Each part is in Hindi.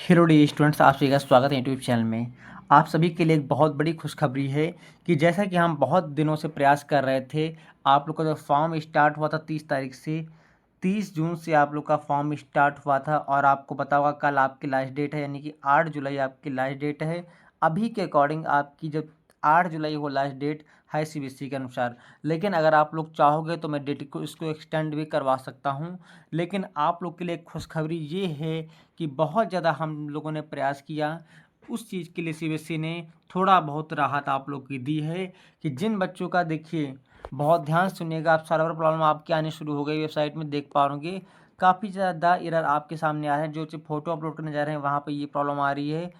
हेलो डी स्टूडेंट्स, आप सभी का स्वागत है यूट्यूब चैनल में। आप सभी के लिए एक बहुत बड़ी खुशखबरी है कि जैसा कि हम बहुत दिनों से प्रयास कर रहे थे, आप लोग का जो फॉर्म स्टार्ट हुआ था 30 तारीख से, 30 जून से आप लोग का फॉर्म स्टार्ट हुआ था और आपको पता होगा कल आपकी लास्ट डेट है, यानी कि 8 जुलाई आपकी लास्ट डेट है। अभी के अकॉर्डिंग आपकी जो 8 जुलाई हो लास्ट डेट है सीबीएसई के अनुसार, लेकिन अगर आप लोग चाहोगे तो मैं डेट को इसको एक्सटेंड भी करवा सकता हूँ। लेकिन आप लोग के लिए खुशखबरी ये है कि बहुत ज़्यादा हम लोगों ने प्रयास किया, उस चीज़ के लिए सीबीएसई ने थोड़ा बहुत राहत आप लोग की दी है कि जिन बच्चों का, देखिए बहुत ध्यान से सुनिएगा, आप सर्वर प्रॉब्लम आपके आने शुरू हो गई, वेबसाइट में देख पा रहे काफ़ी ज़्यादा एरर आपके सामने आ रहे हैं। जो फ़ोटो अपलोड करने जा रहे हैं वहाँ पे ये प्रॉब्लम आ रही है।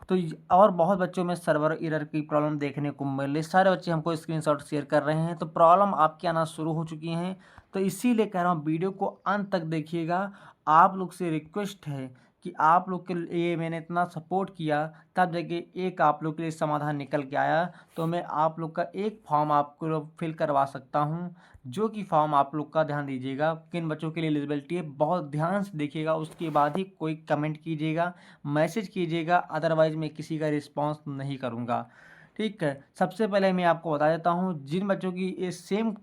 तो और बहुत बच्चों में सर्वर एरर की प्रॉब्लम देखने को मिल रही है। सारे बच्चे हमको स्क्रीनशॉट शेयर कर रहे हैं, तो प्रॉब्लम आपके आना शुरू हो चुकी हैं। तो इसीलिए कह रहा हूँ वीडियो को अंत तक देखिएगा। आप लोग से रिक्वेस्ट है कि आप लोग के लिए मैंने इतना सपोर्ट किया, तब जाके एक आप लोग के लिए समाधान निकल के आया। तो मैं आप लोग का एक फॉर्म आपको फिल करवा सकता हूं, जो कि फॉर्म आप लोग का ध्यान दीजिएगा किन बच्चों के लिए एलिजिबिलिटी है, बहुत ध्यान से देखिएगा, उसके बाद ही कोई कमेंट कीजिएगा, मैसेज कीजिएगा, अदरवाइज़ मैं किसी का रिस्पॉन्स नहीं करूँगा। ठीक है, सबसे पहले मैं आपको बता देता हूँ, जिन बच्चों की ये सेम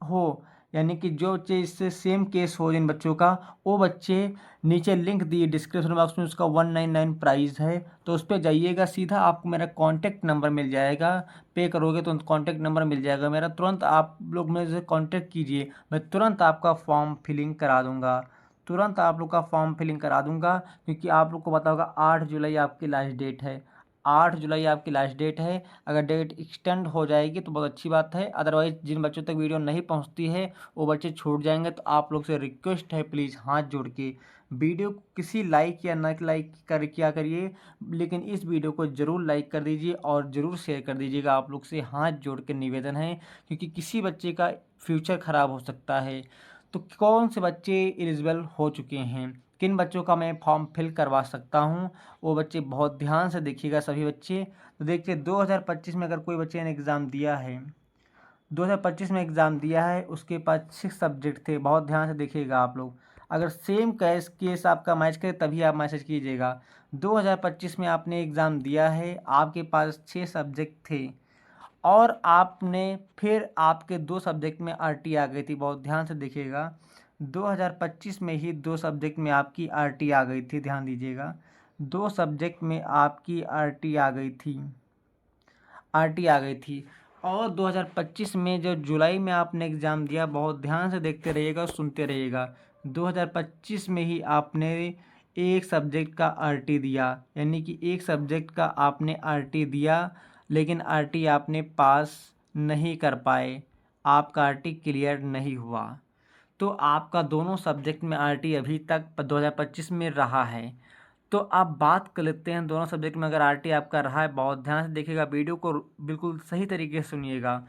हो, यानी कि जो बच्चे इससे सेम केस हो जिन बच्चों का, वो बच्चे नीचे लिंक दिए डिस्क्रिप्शन बॉक्स में, उसका 199 प्राइस है, तो उस पर जाइएगा, सीधा आपको मेरा कॉन्टैक्ट नंबर मिल जाएगा। पे करोगे तो कॉन्टैक्ट नंबर मिल जाएगा मेरा, तुरंत आप लोग मेरे से कॉन्टैक्ट कीजिए, मैं तुरंत आपका फॉर्म फिलिंग करा दूंगा, तुरंत आप लोग का फॉर्म फिलिंग करा दूंगा। क्योंकि आप लोग को पता होगा 8 जुलाई आपकी लास्ट डेट है, 8 जुलाई आपकी लास्ट डेट है। अगर डेट एक्सटेंड हो जाएगी तो बहुत अच्छी बात है, अदरवाइज़ जिन बच्चों तक वीडियो नहीं पहुंचती है वो बच्चे छूट जाएंगे। तो आप लोग से रिक्वेस्ट है, प्लीज़ हाथ जोड़ के वीडियो को किसी लाइक या न लाइक कर किया करिए, लेकिन इस वीडियो को ज़रूर लाइक कर दीजिए और ज़रूर शेयर कर दीजिएगा। आप लोग से हाथ जोड़ के निवेदन है, क्योंकि किसी बच्चे का फ्यूचर ख़राब हो सकता है। तो कौन से बच्चे एलिजिबल हो चुके हैं, किन बच्चों का मैं फॉर्म फिल करवा सकता हूं, वो बच्चे बहुत ध्यान से देखिएगा सभी बच्चे। तो देखिए 2025 में अगर कोई बच्चे ने एग्ज़ाम दिया है, 2025 में एग्ज़ाम दिया है, उसके पास 6 सब्जेक्ट थे, बहुत ध्यान से देखिएगा आप लोग। अगर सेम केस आपका मैच करे तभी आप मैसेज कीजिएगा। 2025 में आपने एग्ज़ाम दिया है, आपके पास 6 सब्जेक्ट थे और आपने फिर आपके 2 सब्जेक्ट में आरटी आ गई थी, बहुत ध्यान से देखिएगा। 2025 में ही 2 सब्जेक्ट में आपकी आरटी आ गई थी, ध्यान दीजिएगा। 2 सब्जेक्ट में आपकी आरटी आ गई थी, आरटी आ गई थी। और 2025 में जो जुलाई में आपने एग्ज़ाम दिया, बहुत ध्यान से देखते रहिएगा और सुनते रहिएगा। 2025 में ही आपने एक सब्जेक्ट का आरटी दिया, यानी कि एक सब्जेक्ट का आपने आरटी दिया, लेकिन आरटी आपने पास नहीं कर पाए, आपका आरटी क्लियर नहीं हुआ। तो आपका दोनों सब्जेक्ट में आरटी अभी तक 2025 में रहा है। तो आप बात कर लेते हैं दोनों सब्जेक्ट में अगर आरटी आपका रहा है, बहुत ध्यान से देखिएगा, वीडियो को बिल्कुल सही तरीके से सुनिएगा।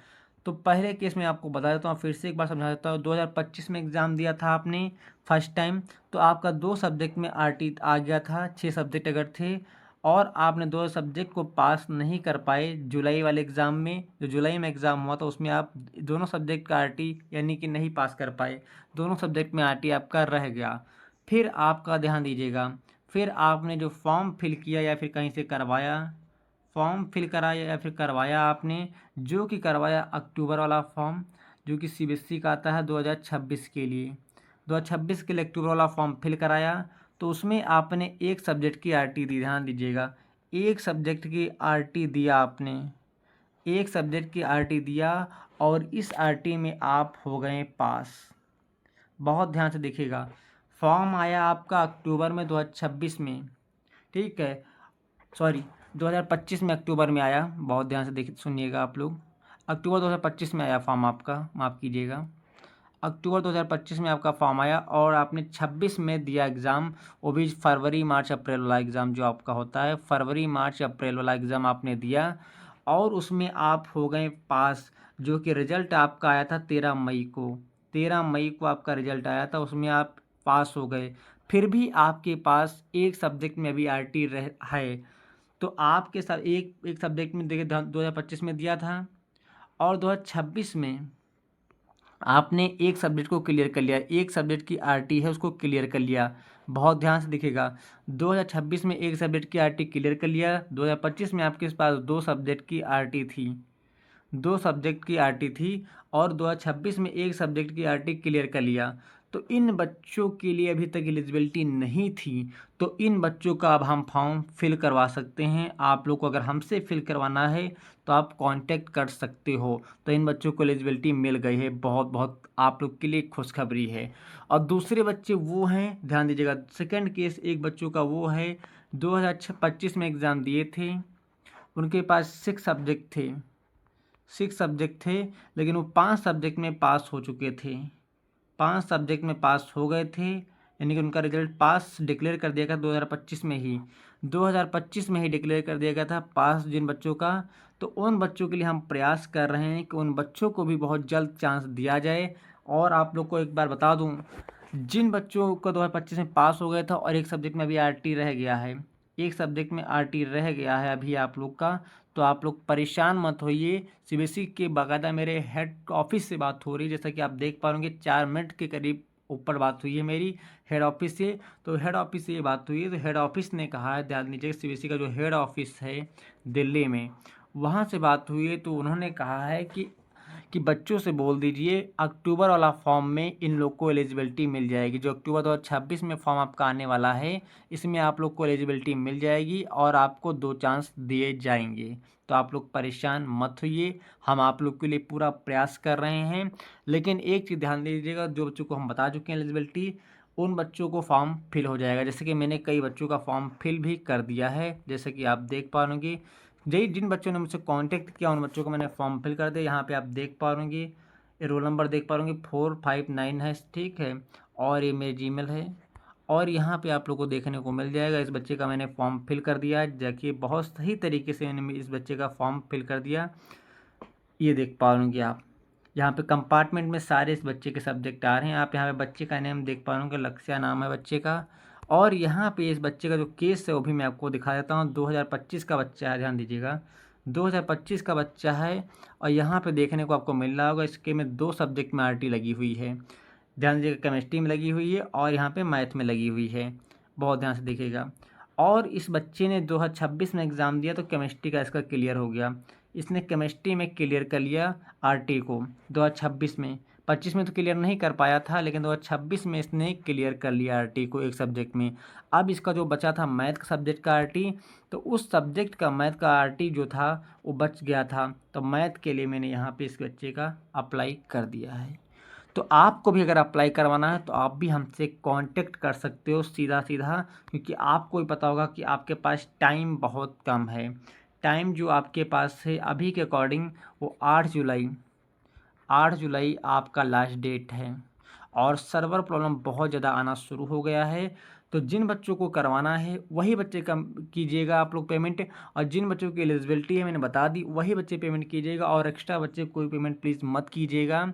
तो पहले केस में आपको बता देता हूँ, फिर से एक बार समझा देता हूँ। 2025 में एग्ज़ाम दिया था आपने फर्स्ट टाइम, तो आपका 2 सब्जेक्ट में आरटी आ गया था, 6 सब्जेक्ट अगर थे, और आपने 2 सब्जेक्ट को पास नहीं कर पाए जुलाई वाले एग्ज़ाम में। जो जुलाई में एग्ज़ाम हुआ था उसमें आप दोनों सब्जेक्ट का आरटी यानी कि नहीं पास कर पाए, दोनों सब्जेक्ट में आरटी आपका रह गया। फिर आपका ध्यान दीजिएगा, फिर आपने जो फॉर्म फिल किया या फिर कहीं से करवाया, फॉर्म फिल कराया या फिर करवाया आपने, जो कि करवाया अक्टूबर वाला फॉर्म, जो कि सीबीएसई का आता है 2026 के लिए, 2026 के लिए अक्टूबर वाला फॉर्म फिल कराया। तो उसमें आपने एक सब्जेक्ट की आरटी दी, ध्यान दीजिएगा, एक सब्जेक्ट की आरटी दिया आपने, एक सब्जेक्ट की आरटी दिया, और इस आरटी में आप हो गए पास। बहुत ध्यान से देखिएगा, फॉर्म आया आपका अक्टूबर में 2026 में, ठीक है, सॉरी 2025 में अक्टूबर में आया, बहुत ध्यान से देख सुनिएगा आप लोग। अक्टूबर 2025 में आया फॉर्म आपका, माफ़ कीजिएगा, अक्टूबर 2025 में आपका फॉर्म आया और आपने 26 में दिया एग्ज़ाम, वो भी फरवरी मार्च अप्रैल वाला एग्ज़ाम जो आपका होता है, फरवरी मार्च अप्रैल वाला एग्ज़ाम आपने दिया और उसमें आप हो गए पास। जो कि रिज़ल्ट आपका आया था 13 मई को, 13 मई को आपका रिज़ल्ट आया था, उसमें आप पास हो गए। फिर भी आपके पास एक सब्जेक्ट में अभी आरटी रह है, तो आपके साथ एक एक सब्जेक्ट में देखिए 2025 में दिया था और 2026 में आपने एक सब्जेक्ट को क्लियर कर लिया, एक सब्जेक्ट की आरटी है उसको क्लियर कर लिया। बहुत ध्यान से देखिएगा। 2026 में एक सब्जेक्ट की आरटी क्लियर कर लिया, 2025 में आपके पास 2 सब्जेक्ट की आरटी थी, 2 सब्जेक्ट की आरटी थी और 2026 में एक सब्जेक्ट की आरटी क्लियर कर लिया। तो इन बच्चों के लिए अभी तक एलिजिबिलिटी नहीं थी, तो इन बच्चों का अब हम फॉर्म फिल करवा सकते हैं। आप लोग को अगर हमसे फिल करवाना है तो आप कांटेक्ट कर सकते हो। तो इन बच्चों को एलिजिबिलिटी मिल गई है, बहुत बहुत आप लोग के लिए खुशखबरी है। और दूसरे बच्चे वो हैं, ध्यान दीजिएगा, सेकंड केस एक बच्चों का वो है 2025 में एग्ज़ाम दिए थे, उनके पास 6 सब्जेक्ट थे, 6 सब्जेक्ट थे, लेकिन वो 5 सब्जेक्ट में पास हो चुके थे, 5 सब्जेक्ट में पास हो गए थे, यानी कि उनका रिजल्ट पास डिक्लेयर कर दिया गया 2025 में ही, 2025 में ही डिक्लेयर कर दिया गया था पास जिन बच्चों का। तो उन बच्चों के लिए हम प्रयास कर रहे हैं कि उन बच्चों को भी बहुत जल्द चांस दिया जाए। और आप लोग को एक बार बता दूं, जिन बच्चों को 2025 में पास हो गया था और एक सब्जेक्ट में अभी आरटी रह गया है, एक सब्जेक्ट में आरटी रह गया है अभी आप लोग का, तो आप लोग परेशान मत होइए। सीबीएसई के बाकायदा मेरे हेड ऑफिस से बात हो रही है, जैसा कि आप देख पा रहे 4 मिनट के करीब ऊपर बात हुई है मेरी हेड ऑफिस से। तो हेड ऑफिस से ये बात हुई है, तो हेड ऑफिस ने कहा है, ध्यान दीजिए, सीबीएसई का जो हेड ऑफिस है दिल्ली में, वहाँ से बात हुई है, तो उन्होंने कहा है कि बच्चों से बोल दीजिए अक्टूबर वाला फॉर्म में इन लोग को एलिजिबिलिटी मिल जाएगी। जो अक्टूबर 2026 में फॉर्म आपका आने वाला है, इसमें आप लोग को एलिजिबिलिटी मिल जाएगी और आपको 2 चांस दिए जाएंगे। तो आप लोग परेशान मत होइए, हम आप लोग के लिए पूरा प्रयास कर रहे हैं। लेकिन एक चीज़ ध्यान दीजिएगा, जो बच्चों को हम बता चुके हैं एलिजिबिलिटी, उन बच्चों को फॉर्म फिल हो जाएगा। जैसे कि मैंने कई बच्चों का फॉर्म फिल भी कर दिया है, जैसे कि आप देख पा रहे जिन बच्चों ने मुझसे कांटेक्ट किया उन बच्चों को मैंने फॉर्म फिल कर दिया। यहाँ पे आप देख पा रहे ये रोल नंबर देख पा रहे 459 है, ठीक है, और ये मेरी जीमेल है। और यहाँ पे आप लोग को देखने को मिल जाएगा, इस बच्चे का मैंने फॉर्म फिल कर दिया। देखिए बहुत सही तरीके से मैंने इस बच्चे का फॉर्म फिल कर दिया, ये देख पा रहे आप। यहाँ पे कंपार्टमेंट में सारे इस बच्चे के सब्जेक्ट आ रहे हैं। आप यहाँ पे बच्चे का नेम देख पा रहे लक्ष्या नाम है बच्चे का। और यहाँ पे इस बच्चे का जो केस है वो भी मैं आपको दिखा देता हूँ। 2025 का बच्चा है, ध्यान दीजिएगा, 2025 का बच्चा है। और यहाँ पे देखने को आपको मिल रहा होगा इसके में 2 सब्जेक्ट में आरटी लगी हुई है, ध्यान दीजिएगा, केमिस्ट्री में लगी हुई है और यहाँ पे मैथ में लगी हुई है, बहुत ध्यान से देखिएगा। और इस बच्चे ने 2026 में एग्ज़ाम दिया तो केमिस्ट्री का इसका क्लियर हो गया, इसने केमिस्ट्री में क्लियर कर लिया आरटी को 2026 में। 25 में तो क्लियर नहीं कर पाया था, लेकिन 2026 में इसने क्लियर कर लिया आरटी को एक सब्जेक्ट में। अब इसका जो बचा था मैथ का सब्जेक्ट का आरटी, तो उस सब्जेक्ट का मैथ का आरटी जो था वो बच गया था, तो मैथ के लिए मैंने यहाँ पे इस बच्चे का अप्लाई कर दिया है। तो आपको भी अगर अप्लाई करवाना है तो आप भी हमसे कांटेक्ट कर सकते हो सीधा सीधा, क्योंकि आपको भी पता होगा कि आपके पास टाइम बहुत कम है। टाइम जो आपके पास है अभी के अकॉर्डिंग वो 8 जुलाई आपका लास्ट डेट है। और सर्वर प्रॉब्लम बहुत ज़्यादा आना शुरू हो गया है, तो जिन बच्चों को करवाना है वही बच्चे कम कीजिएगा आप लोग पेमेंट, और जिन बच्चों की एलिजिबिलिटी है मैंने बता दी वही बच्चे पेमेंट कीजिएगा, और एक्स्ट्रा बच्चे कोई पेमेंट प्लीज़ मत कीजिएगा,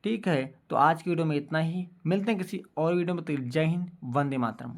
ठीक है। तो आज की वीडियो में इतना ही, मिलते हैं किसी और वीडियो में। तो जय हिंद, वंदे मातरम।